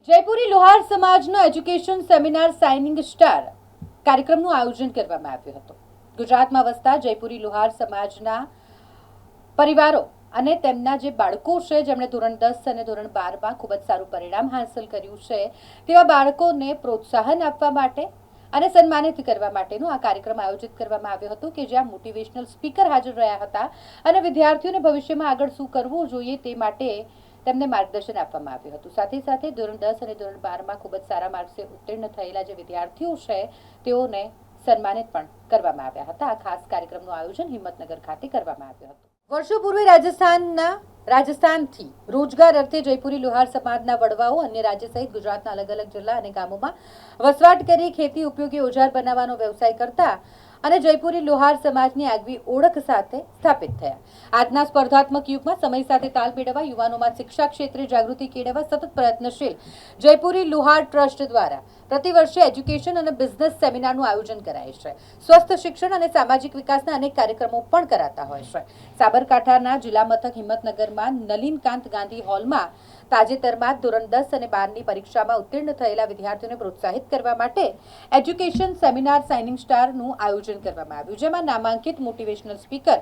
જયપુરી લોહાર સમાજનો education seminar signing star કાર્યક્રમનું આયોજન કરવામાં આવ્યું હતું। ગુજરાતમાં વસતા જયપુરી લોહાર સમાજના પરિવારો અને તેમના જે બાળકો છે જેમણે ધોરણ 10 અને ધોરણ 12માં ખૂબ જ સારું પરિણામ હાંસલ કર્યું છે તેવા બાળકોને પ્રોત્સાહન આપવા માટે અને સન્માનિત કરવા માટેનો આ કાર્યક્રમ આયોજિત કરવામાં આવ્યો હતો કે જ્યાં મોટિવેશનલ સ્પીકર હાજર રહ્યા હતા અને વિદ્યાર્થીઓને ભવિષ્યમાં આગળ શું કરવું જોઈએ તે માટે તેમને માર્ગદર્શન આપવામાં આવ્યું હતું। સાથે સાથે ધોરણ 10 અને ધોરણ 12માં ખૂબ જ સારા માર્ક્સે ઉત્તીર્ણ થયેલા જે વિદ્યાર્થીઓ છે તેઓને સન્માનિત પણ કરવામાં આવ્યા હતા। આ ખાસ કાર્યક્રમનું આયોજન હિંમતનગર ખાતે કરવામાં આવ્યું હતું। વર્ષો પૂર્વે રાજસ્થાનથી રોજગાર અર્થે જયપુરી લોહાર સમાજના વડવાઓ અન્ય રાજ્ય સહિત ગુજરાતના અલગ અલગ જિલ્લા અને ગામોમાં વસવાટ કરી ખેતી ઉપયોગી ઓજાર બનાવવાનો વ્યવસાય કરતા અને જયપુરી લોહાર સમાજની આગવી ઓળખ સાથે સ્થાપિત થયા। આજના સ્પર્ધાત્મક યુગમાં સમય સાથે તાલ મેળવવા યુવાનોમાં શિક્ષા ક્ષેત્રે જાગૃતિ કેળવવા સતત પ્રયત્નશીલ જયપુરી લોહાર ટ્રસ્ટ દ્વારા પ્રતિવર્ષે એજ્યુકેશન અને બિઝનેસ સેમિનારનું આયોજન કરાય છે। સ્વસ્થ શિક્ષણ અને સામાજિક વિકાસના અનેક કાર્યક્રમો પણ કરાતા હોય છે। સાબરકાંઠાના જિલ્લા મથક હિંમતનગરમાં નલિનકાંત ગાંધી હોલમાં તાજેતરમાં ધોરણ 10 અને 12ની પરીક્ષામાં ઉત્તીર્ણ થયેલા વિદ્યાર્થીઓને પ્રોત્સાહિત કરવા માટે એજ્યુકેશન સેમિનાર સાઇનિંગ સ્ટારનું આયોજન કરવામાં આવ્યું, જેમાં નામાંકિત મોટિવેશનલ સ્પીકર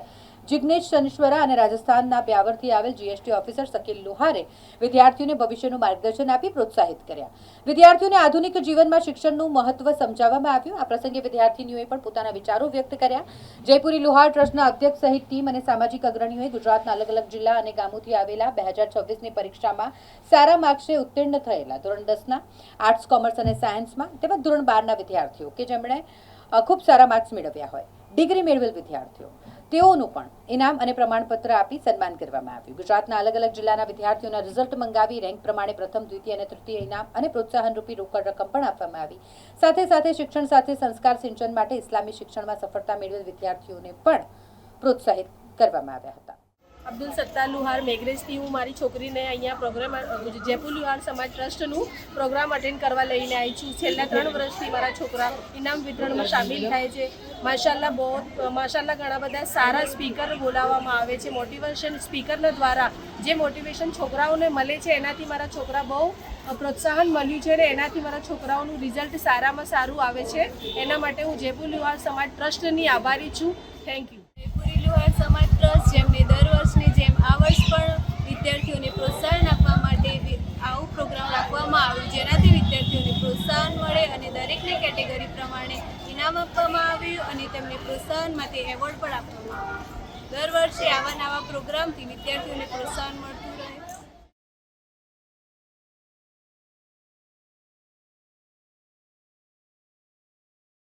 જિગ્નેશ શનિશ્વરા અને રાજસ્થાનના બ્યાવરથી આવેલ જીએસટી ઓફિસર શકીલ લોહારે વિદ્યાર્થીઓને ભવિષ્યનું માર્ગદર્શન આપી પ્રોત્સાહિત કર્યા। વિદ્યાર્થીઓને આધુનિક જીવનમાં શિક્ષણનું મહત્વ સમજાવવામાં આવ્યું। આ પ્રસંગે વિદ્યાર્થીનીઓએ પણ પોતાના વિચારો વ્યક્ત કર્યા। જયપુરી લોહાર ટ્રસ્ટના અધ્યક્ષ સહિત ટીમ અને સામાજિક અગ્રણીઓએ ગુજરાતના અલગ અલગ જિલ્લા અને ગામોથી આવેલા 2026ની પરીક્ષામાં સારા માર્ક્સે ઉત્તીર્ણ થયેલા ધોરણ 10ના આર્ટ્સ, કોમર્સ અને સાયન્સમાં તેમજ ધોરણ 12ના વિદ્યાર્થીઓ કે જેમણે ખૂબ સારા માર્ક્સ મેળવ્યા હોય, ડિગ્રી મેળવેલ વિદ્યાર્થીઓ તેઓનું પણ ઇનામ અને પ્રમાણપત્ર આપી સન્માન કરવામાં આવ્યું। ગુજરાતના અલગ અલગ જિલ્લાના વિદ્યાર્થીઓના રિઝલ્ટ મંગાવી રેન્ક પ્રમાણે પ્રથમ, દ્વિતીય અને તૃતીય ઇનામ અને પ્રોત્સાહન રૂપી રોકડ રકમ પણ આપવામાં આવી। સાથે સાથે શિક્ષણ સાથે સંસ્કાર સિંચન માટે ઇસ્લામી શિક્ષણમાં સફળતા મેળવેલ વિદ્યાર્થીઓને પણ પ્રોત્સાહિત કરવામાં આવ્યા હતા। અબ્દુલ સત્તાર લુહાર મેઘરેજથી હું મારી છોકરીને અહીંયા પ્રોગ્રામ જયપુર લુહાર સમાજ ટ્રસ્ટનું પ્રોગ્રામ અટેન્ડ કરવા લઈને આવી છું। છેલ્લા 3 વર્ષથી મારા છોકરા ઇનામ વિતરણમાં સામેલ થાય છે। માશાલ્લાહ ઘણા બધા સારા સ્પીકર બોલાવવામાં આવે છે। મોટિવેશન સ્પીકરના દ્વારા જે મોટિવેશન છોકરાઓને મળે છે એનાથી મારા છોકરા બહુ પ્રોત્સાહન મળ્યું છે અને એનાથી મારા છોકરાઓનું રિઝલ્ટ સારામાં સારું આવે છે। એના માટે હું જયપુર લુહાર સમાજ ટ્રસ્ટની આભારી છું। Thank you. જયપુરી લોહાર સમાજ ટ્રસ્ટ જેમને દર વર્ષની જેમ આ વર્ષ પણ વિદ્યાર્થીઓને પ્રોત્સાહન આપવા માટે આવું પ્રોગ્રામ રાખવામાં આવ્યું, જેનાથી વિદ્યાર્થીઓને પ્રોત્સાહન મળે અને દરેકને કેટેગરી પ્રમાણે ઇનામ આપવામાં આવ્યું અને તેમને પ્રોત્સાહન માટે એવોર્ડ પણ આપવામાં આવ્યો। દર વર્ષે આવા નવા પ્રોગ્રામથી વિદ્યાર્થીઓને પ્રોત્સાહન મળતું